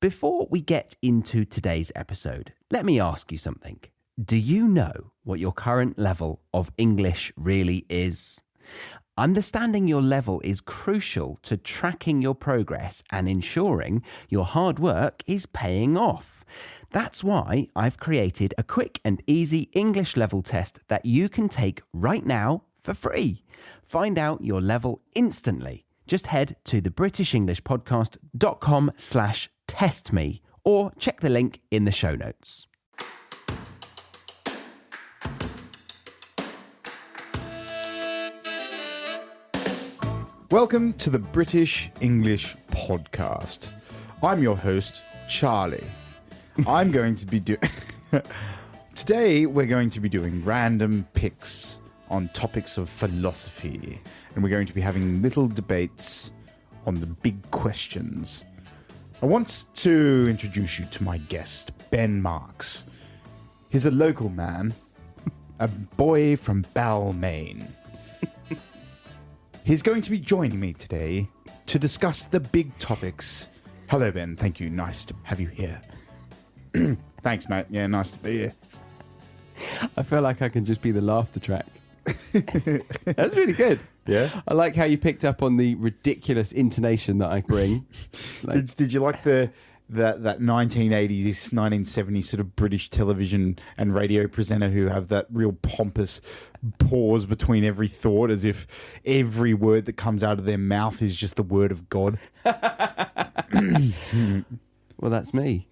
Before we get into today's episode, let me ask you something. Do you know what your current level of English really is? Understanding your level is crucial to tracking your progress and ensuring your hard work is paying off. That's why I've created a quick and easy English level test that you can take right now for free. Find out your level instantly. Just head to thebritishenglishpodcast.com/testme or check the link in the show notes. Welcome to the British English Podcast. I'm your host, Charlie. I'm going to be doing... Today, we're going to be doing random picks on topics of philosophy. And we're going to be having little debates on the big questions. I want to introduce you to my guest, Ben Marks. He's a local man, a boy from Balmain. He's going to be joining me today to discuss the big topics. Hello, Ben. Thank you. Nice to have you here. Thanks, mate. Yeah, nice to be here. I feel like I can just be the laughter track. That's really good. Yeah. I like how you picked up on the ridiculous intonation that I bring. Did you like that 1980s, 1970s sort of British television and radio presenter who have that real pompous pause between every thought as if every word that comes out of their mouth is just the word of God? Well, that's me.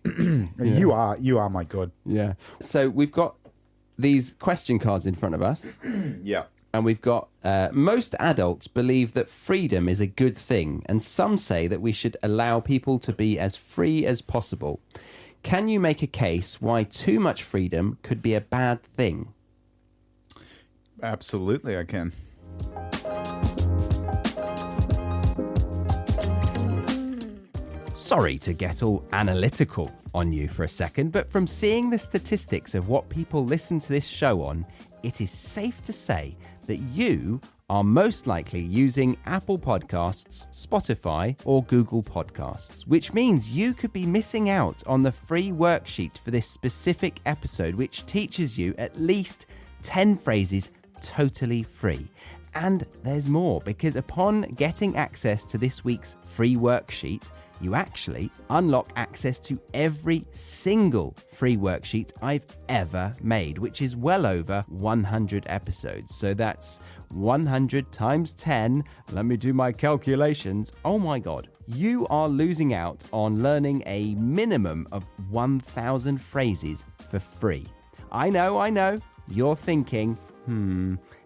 You are my God. Yeah. So we've got these question cards in front of us. Yeah. And we've got, most adults believe that freedom is a good thing, and some say that we should allow people to be as free as possible. Can you make a case why too much freedom could be a bad thing? Absolutely, I can. Sorry to get all analytical on you for a second, but from seeing the statistics of what people listen to this show on, it is safe to say that you are most likely using Apple Podcasts, Spotify, or Google Podcasts, which means you could be missing out on the free worksheet for this specific episode, which teaches you at least 10 phrases totally free. And there's more, because upon getting access to this week's free worksheet, you actually unlock access to every single free worksheet I've ever made, which is well over 100 episodes. So that's 100 times 10. Let me do my calculations. Oh my God. You are losing out on learning a minimum of 1,000 phrases for free. I know. You're thinking,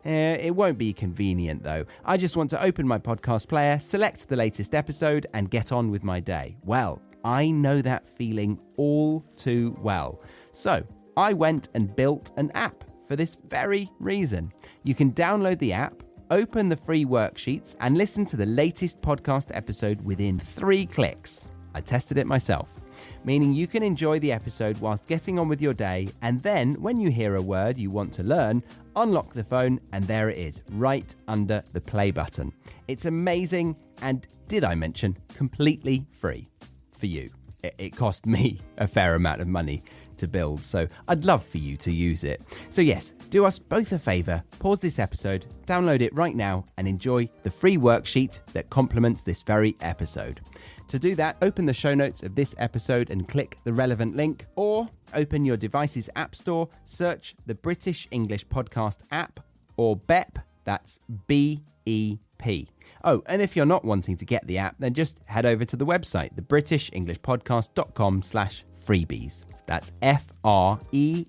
it won't be convenient though. I just want to open my podcast player, select the latest episode, and get on with my day. Well, I know that feeling all too well. So I went and built an app for this very reason. You can download the app, open the free worksheets, and listen to the latest podcast episode within 3 clicks. I tested it myself, meaning you can enjoy the episode whilst getting on with your day, and then when you hear a word you want to learn, unlock the phone and there it is, right under the play button. It's amazing, and did I mention, completely free for you. It cost me a fair amount of money to build, so I'd love for you to use it. So yes, do us both a favour, pause this episode, download it right now, and enjoy the free worksheet that complements this very episode. To do that, open the show notes of this episode and click the relevant link, or open your device's app store, search the British English Podcast app, or BEP, that's B-E-P. Oh, and if you're not wanting to get the app, then just head over to the website, thebritishenglishpodcast.com/freebies. That's F-R-E-E-B-I-E-S.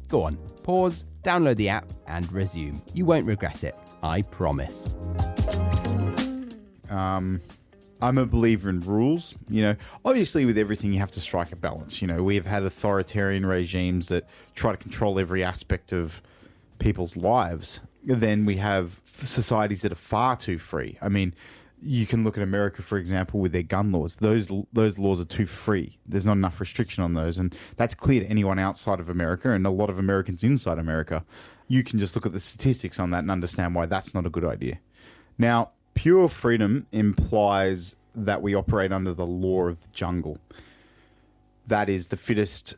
Go on, pause, download the app, and resume. You won't regret it, I promise. I'm a believer in rules. Obviously with everything you have to strike a balance. We have had authoritarian regimes that try to control every aspect of people's lives. Then we have societies that are far too free. I mean, you can look at America, for example, with their gun laws. Those laws are too free. There's not enough restriction on those. And that's clear to anyone outside of America and a lot of Americans inside America. You can just look at the statistics on that and understand why that's not a good idea. Now, pure freedom implies that we operate under the law of the jungle. That is, the fittest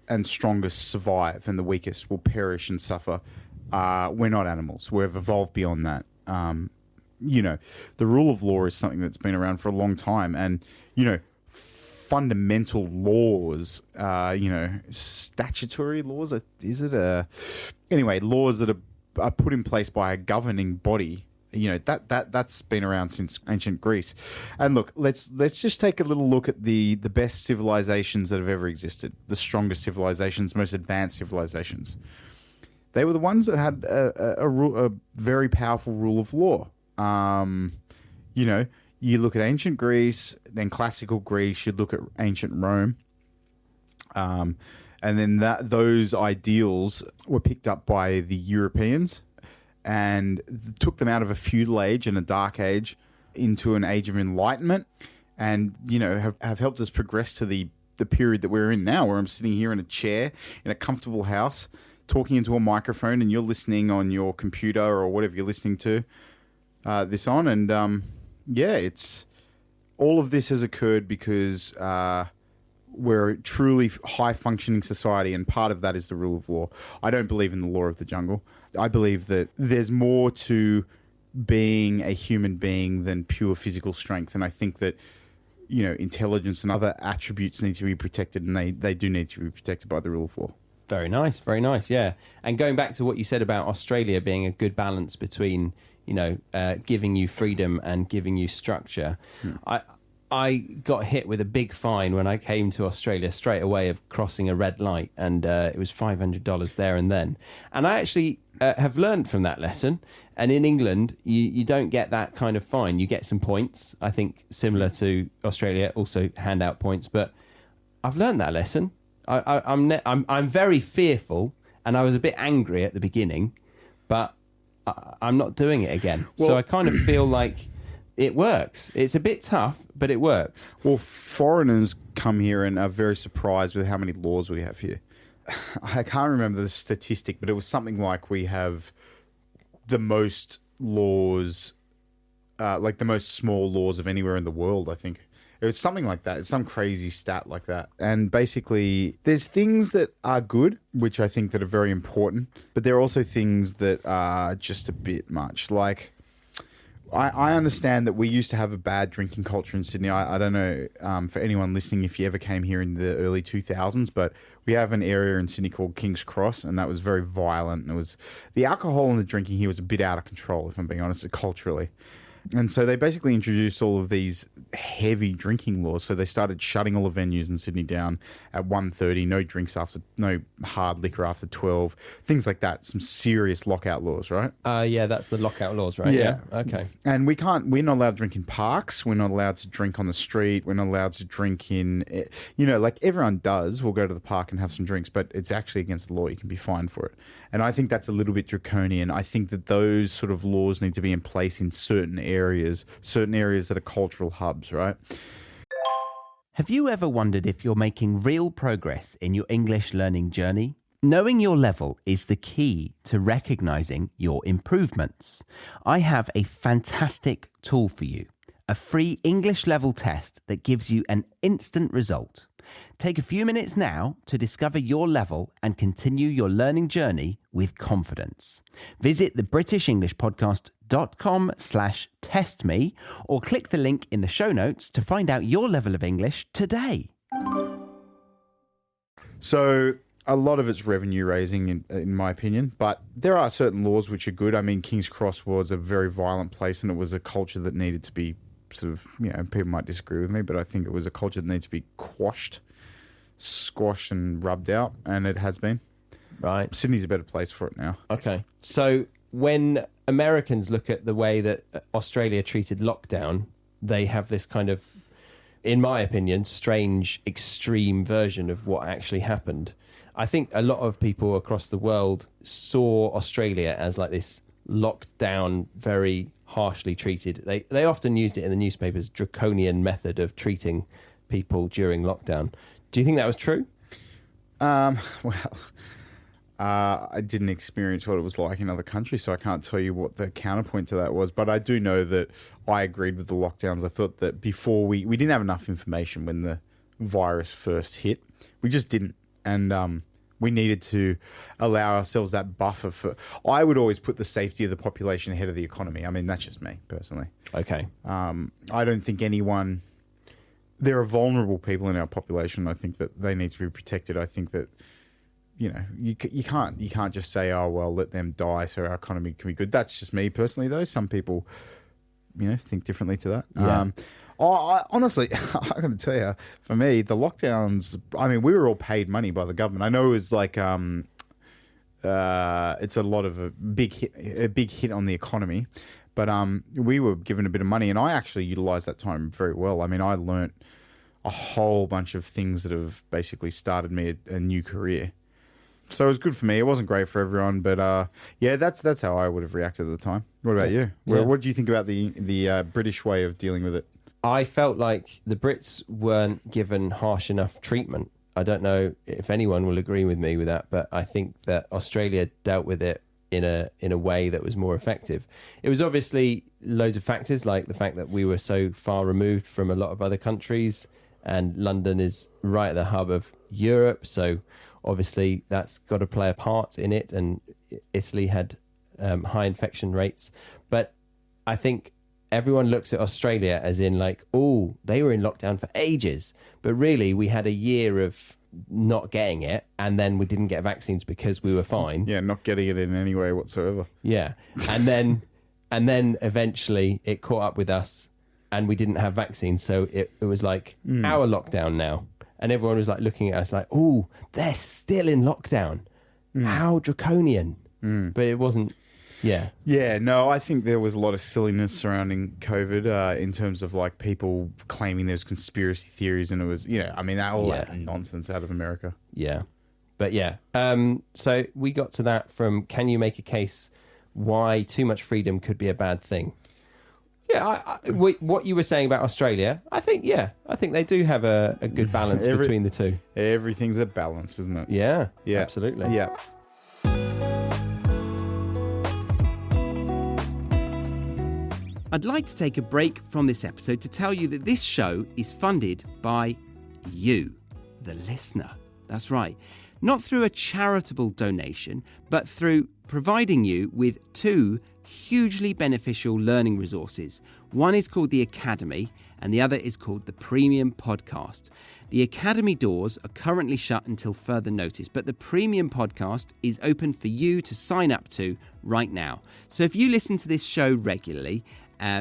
and strongest survive and the weakest will perish and suffer. We're not animals. We've evolved beyond that. The rule of law is something that's been around for a long time. And, fundamental laws, statutory laws, anyway, laws that are put in place by a governing body, that's been around since ancient Greece. And look, let's just take a little look at the best civilizations that have ever existed, the strongest civilizations, most advanced civilizations. They were the ones that had a very powerful rule of law. You look at ancient Greece, then classical Greece, you look at ancient Rome. And then those ideals were picked up by the Europeans and took them out of a feudal age and a dark age into an age of enlightenment, and have helped us progress to the period that we're in now, where I'm sitting here in a chair in a comfortable house talking into a microphone, and you're listening on your computer or whatever you're listening to this on. And it's all of this has occurred because we're a truly high-functioning society, and part of that is the rule of law. I don't believe in the law of the jungle. I believe that there's more to being a human being than pure physical strength, and I think that intelligence and other attributes need to be protected, and they do need to be protected by the rule of law. Very nice, yeah. And going back to what you said about Australia being a good balance between giving you freedom and giving you structure. I got hit with a big fine when I came to Australia straight away of crossing a red light, and it was $500 there and then. And I actually have learned from that lesson. And in England, you don't get that kind of fine. You get some points, I think, similar to Australia, also hand out points. But I've learned that lesson. I'm very fearful, and I was a bit angry at the beginning, but I'm not doing it again. So I kind of feel like it works. It's a bit tough, but it works. Well, foreigners come here and are very surprised with how many laws we have here. I can't remember the statistic, but it was something like we have the most laws, like the most small laws of anywhere in the world, I think. It was something like that. It's some crazy stat like that. And basically, there's things that are good, which I think that are very important, but there are also things that are just a bit much. Like, I understand that we used to have a bad drinking culture in Sydney. I don't know for anyone listening if you ever came here in the early 2000s, but we have an area in Sydney called King's Cross, and that was very violent. And the alcohol and the drinking here was a bit out of control, if I'm being honest, culturally. And so they basically introduced all of these heavy drinking laws. So they started shutting all the venues in Sydney down at 1:30, no hard liquor after 12, things like that. Some serious lockout laws, right? That's the lockout laws, right? Yeah. Okay. And we're not allowed to drink in parks. We're not allowed to drink on the street. We're not allowed to drink in, like everyone does. We'll go to the park and have some drinks, but it's actually against the law. You can be fined for it. And I think that's a little bit draconian. I think that those sort of laws need to be in place in certain areas that are cultural hubs, right? Have you ever wondered if you're making real progress in your English learning journey? Knowing your level is the key to recognizing your improvements. I have a fantastic tool for you, a free English level test that gives you an instant result. Take a few minutes now to discover your level and continue your learning journey with confidence. Visit thebritishenglishpodcast.com/testme or click the link in the show notes to find out your level of English today. So a lot of it's revenue raising, in my opinion, but there are certain laws which are good. I mean, King's Cross was a very violent place, and it was a culture that needed to be sort of, people might disagree with me, but I think it was a culture that needs to be squashed and rubbed out, and it has been. Right. Sydney's a better place for it now. Okay. So when Americans look at the way that Australia treated lockdown, they have this kind of, in my opinion, strange, extreme version of what actually happened. I think a lot of people across the world saw Australia as like this locked down, very harshly treated. They often used it in the newspapers, draconian method of treating people during lockdown. Do you think that was true? Well, I didn't experience what it was like in other countries, so I can't tell you what the counterpoint to that was. But I do know that I agreed with the lockdowns. I thought that before we didn't have enough information when the virus first hit. We just didn't. And we needed to allow ourselves that buffer for... I would always put the safety of the population ahead of the economy. I mean, that's just me, personally. Okay. I don't think anyone... There are vulnerable people in our population. I think that they need to be protected. I think that, you know, you can't just say, oh, well, let them die so our economy can be good. That's just me personally, though. Some people, you know, think differently to that. Yeah. Honestly, I got to tell you, for me, the lockdowns, I mean, we were all paid money by the government. I know it was like, it's a lot of a big hit on the economy, but we were given a bit of money, and I actually utilized that time very well. I mean, I learnt a whole bunch of things that have basically started me a new career. So it was good for me. It wasn't great for everyone, but yeah, that's how I would have reacted at the time. What about you? Yeah. What do you think about the British way of dealing with it? I felt like the Brits weren't given harsh enough treatment. I don't know if anyone will agree with me with that, but I think that Australia dealt with it in a way that was more effective. It was obviously loads of factors, like the fact that we were so far removed from a lot of other countries, and London is right at the hub of Europe, so obviously that's got to play a part in it, and Italy had high infection rates. But I think everyone looks at Australia as in like, oh, they were in lockdown for ages. But really, we had a year of not getting it, and then we didn't get vaccines because we were fine. Yeah, not getting it in any way whatsoever. Yeah. And then eventually it caught up with us, and we didn't have vaccines. So it was like our lockdown now. And everyone was like looking at us like, oh, they're still in lockdown. How draconian. But it wasn't. Yeah. Yeah, no, I think there was a lot of silliness surrounding COVID in terms of like people claiming there's conspiracy theories, and it was, you know, I mean, that nonsense out of America. Yeah. But yeah. So we got to that from, can you make a case why too much freedom could be a bad thing? Yeah, what you were saying about Australia, I think they do have a good balance between the two. Everything's a balance, isn't it? Yeah, absolutely. Yeah. I'd like to take a break from this episode to tell you that this show is funded by you, the listener. That's right. Not through a charitable donation, but through providing you with two hugely beneficial learning resources. One is called the Academy, and the other is called the Premium Podcast. The Academy doors are currently shut until further notice, but the Premium Podcast is open for you to sign up to right now. So if you listen to this show regularly,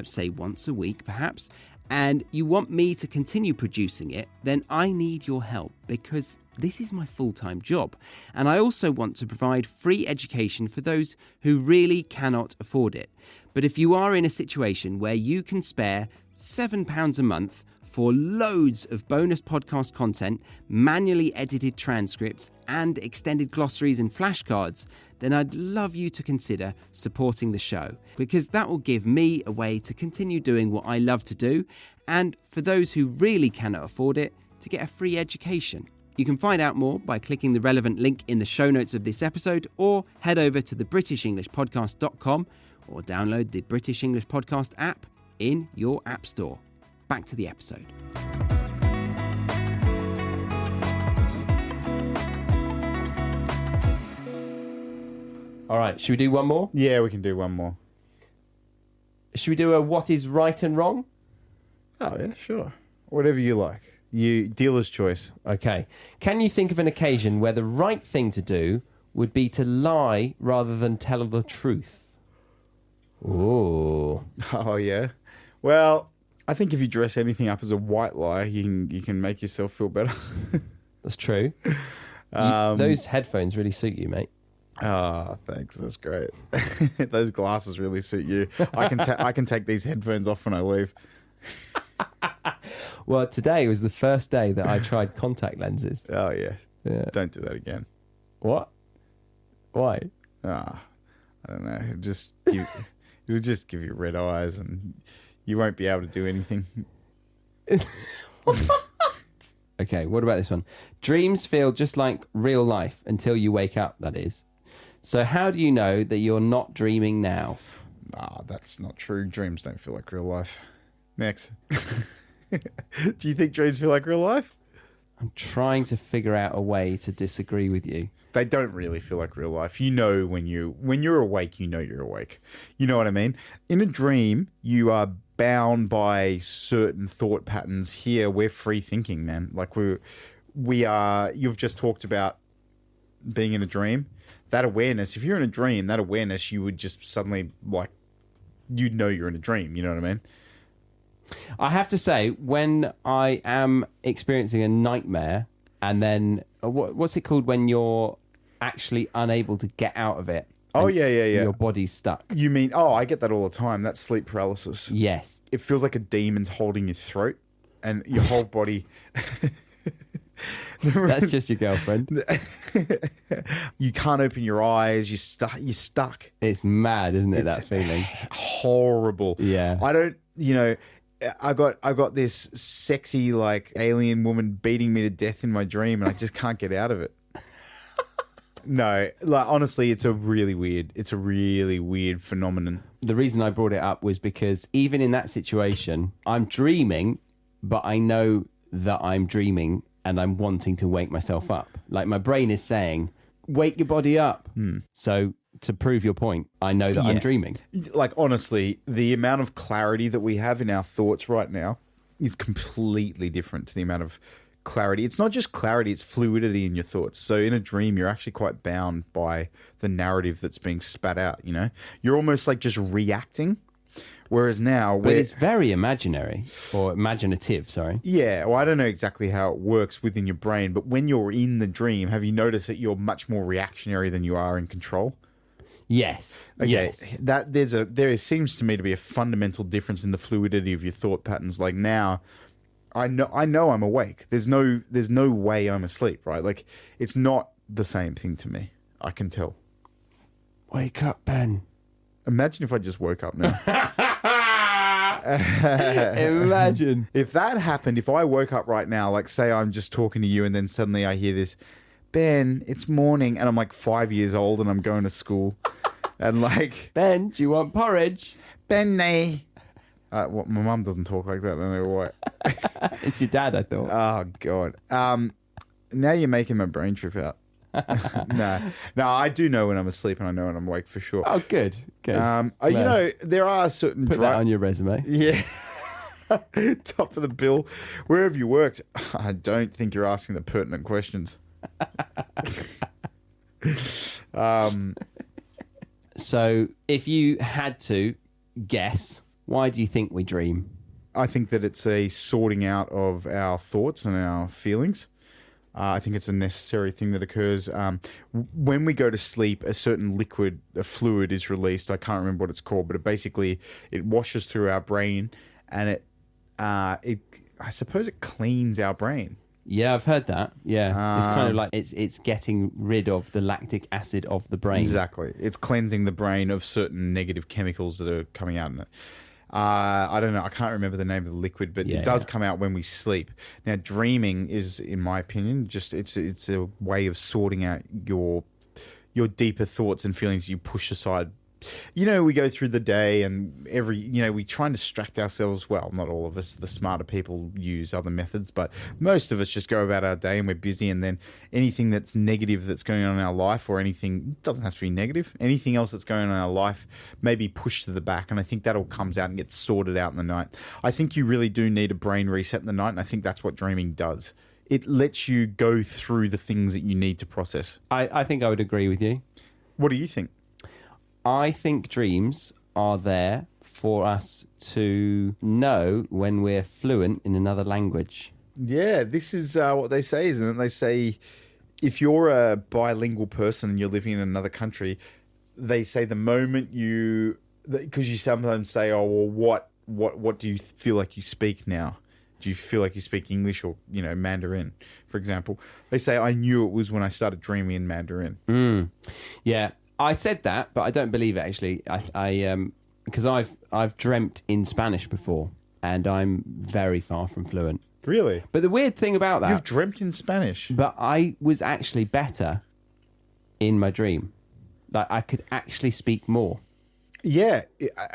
say once a week perhaps, and you want me to continue producing it, then I need your help, because this is my full-time job. And I also want to provide free education for those who really cannot afford it. But if you are in a situation where you can spare £7 a month for loads of bonus podcast content, manually edited transcripts, and extended glossaries and flashcards, then I'd love you to consider supporting the show, because that will give me a way to continue doing what I love to do, and for those who really cannot afford it, to get a free education. You can find out more by clicking the relevant link in the show notes of this episode, or head over to thebritishenglishpodcast.com, or download the British English Podcast app in your app store. Back to the episode. All right, should we do one more? Yeah, we can do one more. Should we do a what is right and wrong? Oh, yeah, sure. Whatever you like. You dealer's choice. Okay. Can you think of an occasion where the right thing to do would be to lie rather than tell the truth? Ooh. Oh, yeah. Well, I think if you dress anything up as a white lie, you can make yourself feel better. That's true. Those headphones really suit you, mate. Oh, thanks. That's great. Those glasses really suit you. I can take these headphones off when I leave. Well, today was the first day that I tried contact lenses. Oh, yeah. Don't do that again. What? Why? I don't know. It'll just give you red eyes, and you won't be able to do anything. Okay, what about this one? Dreams feel just like real life until you wake up, that is. So how do you know that you're not dreaming now? Ah, that's not true. Dreams don't feel like real life. Next. Do you think dreams feel like real life? I'm trying to figure out a way to disagree with you. They don't really feel like real life. You know when you're awake, you know you're awake. You know what I mean? In a dream, you are bound by certain thought patterns. Here, we're free thinking, man. Like we are. You've just talked about being in a dream. That awareness. If you're in a dream, that awareness, you would just suddenly you'd know you're in a dream. You know what I mean? I have to say, when I am experiencing a nightmare, and then what's it called when you're actually unable to get out of it? Oh, yeah. Your body's stuck. You mean, I get that all the time. That's sleep paralysis. Yes. It feels like a demon's holding your throat and your whole body. That's just your girlfriend. You can't open your eyes. You're stuck. It's mad, isn't it, that feeling? Horrible. Yeah. I don't, I got this sexy, alien woman beating me to death in my dream, and I just can't get out of it. No, honestly, it's a really weird phenomenon. The reason I brought it up was because even in that situation, I'm dreaming, but I know that I'm dreaming and I'm wanting to wake myself up. Like my brain is saying, wake your body up. So to prove your point, I know that I'm dreaming. Honestly, the amount of clarity that we have in our thoughts right now is completely different to the amount of clarity. It's not just clarity, it's fluidity in your thoughts. So in a dream, you're actually quite bound by the narrative that's being spat out, You're almost like just reacting. Whereas now... But it's very imaginary, or imaginative, sorry. Yeah, well, I don't know exactly how it works within your brain, but when you're in the dream, have you noticed that you're much more reactionary than you are in control? Yes. Okay. Yes. There seems to me to be a fundamental difference in the fluidity of your thought patterns. Like now... I know I'm awake. There's no way I'm asleep, right? It's not the same thing to me. I can tell. Wake up, Ben. Imagine if I just woke up now. Imagine. If that happened, if I woke up right now, say I'm just talking to you and then suddenly I hear this, Ben, it's morning, and I'm 5 years old and I'm going to school. And Ben, do you want porridge? Benny. My mum doesn't talk like that. I don't know why. It's your dad, I thought. Oh, God. Now you're making my brain trip out. No, I do know when I'm asleep and I know when I'm awake for sure. Oh, good. There are certain... Put that on your resume. Yeah. Top of the bill. Where have you worked? I don't think you're asking the pertinent questions. So, if you had to guess... Why do you think we dream? I think that it's a sorting out of our thoughts and our feelings. I think it's a necessary thing that occurs. When we go to sleep, a certain liquid, a fluid is released. I can't remember what it's called, but it washes through our brain, and I suppose it cleans our brain. Yeah, I've heard that. Yeah, it's kind of like it's getting rid of the lactic acid of the brain. Exactly. It's cleansing the brain of certain negative chemicals that are coming out in it. I don't know. I can't remember the name of the liquid, but it does come out when we sleep. Now, dreaming is, in my opinion, just it's a way of sorting out your deeper thoughts and feelings you push aside. We go through the day and we try and distract ourselves. Well, not all of us. The smarter people use other methods, but most of us just go about our day and we're busy. And then anything that's negative that's going on in our life, or anything, it doesn't have to be negative, anything else that's going on in our life may be pushed to the back. And I think that all comes out and gets sorted out in the night. I think you really do need a brain reset in the night. And I think that's what dreaming does. It lets you go through the things that you need to process. I think I would agree with you. What do you think? I think dreams are there for us to know when we're fluent in another language. Yeah, this is what they say, isn't it? They say if you're a bilingual person and you're living in another country, they say the moment because you sometimes say, oh, well, what do you feel like you speak now? Do you feel like you speak English or, Mandarin, for example? They say, I knew it was when I started dreaming in Mandarin. Yeah. I said that, but I don't believe it actually. Because I've dreamt in Spanish before, and I'm very far from fluent. Really? But the weird thing about that, You've dreamt in Spanish. but I was actually better in my dream. Like I could actually speak more. Yeah.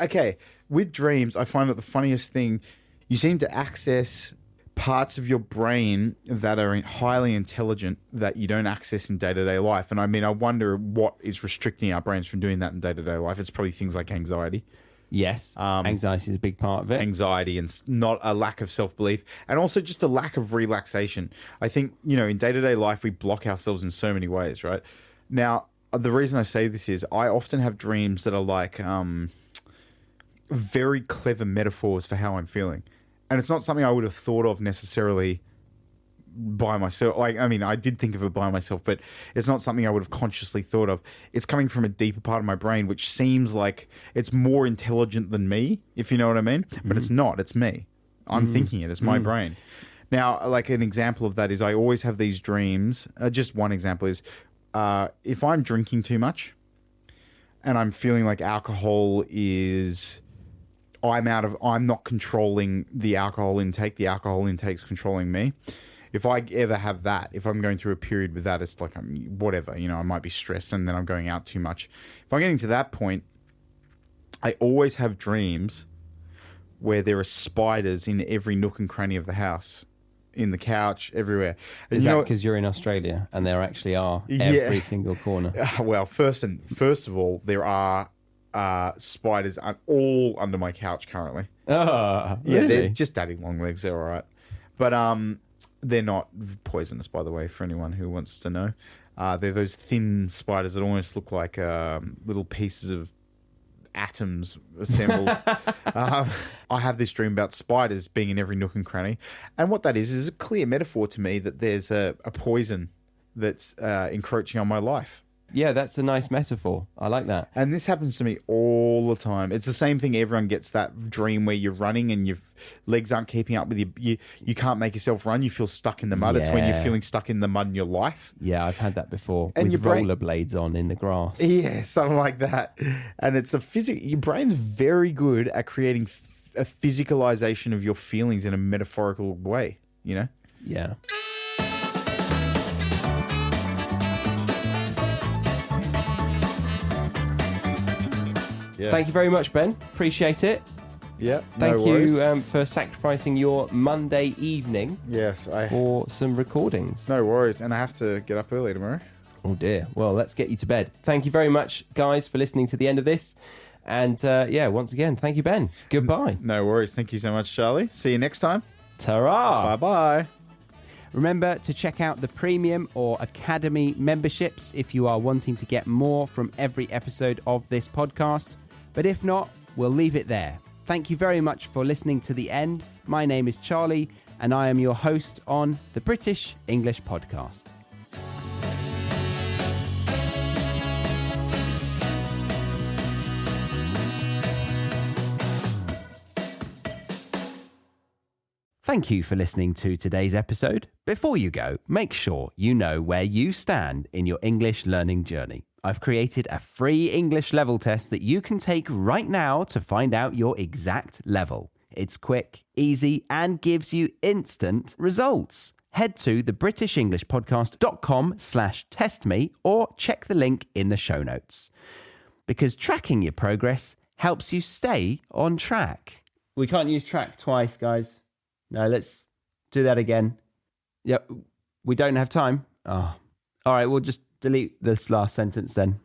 Okay. With dreams, I find that the funniest thing, you seem to access parts of your brain that are highly intelligent that you don't access in day-to-day life. And I mean, I wonder what is restricting our brains from doing that in day-to-day life. It's probably things like anxiety. Yes, anxiety is a big part of it. Anxiety and not a lack of self-belief, and also just a lack of relaxation. I think, in day-to-day life, we block ourselves in so many ways, right? Now, the reason I say this is I often have dreams that are like very clever metaphors for how I'm feeling. And it's not something I would have thought of necessarily by myself. Like, I mean, I did think of it by myself, but it's not something I would have consciously thought of. It's coming from a deeper part of my brain, which seems like it's more intelligent than me, if you know what I mean. But it's not. It's me. I'm thinking it. It's my brain. Now, like an example of that is I always have these dreams. Just one example is if I'm drinking too much and I'm feeling like alcohol is... I'm not controlling the alcohol intake is controlling me. If I ever have that, if I'm going through a period with that, it's like whatever, I might be stressed and then I'm going out too much. If I'm getting to that point, I always have dreams where there are spiders in every nook and cranny of the house, in the couch, everywhere. And Is that because you're in Australia and there actually are every single corner? Well, first of all, there are spiders all under my couch currently. Oh, really? Yeah, they're just daddy long legs. They're all right. But they're not poisonous, by the way, for anyone who wants to know. They're those thin spiders that almost look like little pieces of atoms assembled. I have this dream about spiders being in every nook and cranny. And what that is a clear metaphor to me that there's a poison that's encroaching on my life. Yeah, that's a nice metaphor. I like that. And this happens to me all the time. It's the same thing. Everyone gets that dream where you're running and your legs aren't keeping up with you. You can't make yourself run. You feel stuck in the mud. It's when you're feeling stuck in the mud in your life. Yeah, I've had that before. And with rollerblades on in the grass. Yeah, something like that. And it's your brain's very good at creating a physicalization of your feelings in a metaphorical way, Yeah. Yeah. Thank you very much, Ben. Appreciate it. Yeah. Thank you for sacrificing your Monday evening for some recordings. No worries. And I have to get up early tomorrow. Oh, dear. Well, let's get you to bed. Thank you very much, guys, for listening to the end of this. And, once again, thank you, Ben. Goodbye. No worries. Thank you so much, Charlie. See you next time. Ta-ra. Bye-bye. Remember to check out the Premium or Academy memberships if you are wanting to get more from every episode of this podcast. But if not, we'll leave it there. Thank you very much for listening to the end. My name is Charlie, and I am your host on the British English Podcast. Thank you for listening to today's episode. Before you go, make sure you know where you stand in your English learning journey. I've created a free English level test that you can take right now to find out your exact level. It's quick, easy, and gives you instant results. Head to thebritishenglishpodcast.com/testme or check the link in the show notes. Because tracking your progress helps you stay on track. We can't use track twice, guys. No, let's do that again. Yep, we don't have time. Oh. All right, we'll just delete this last sentence then.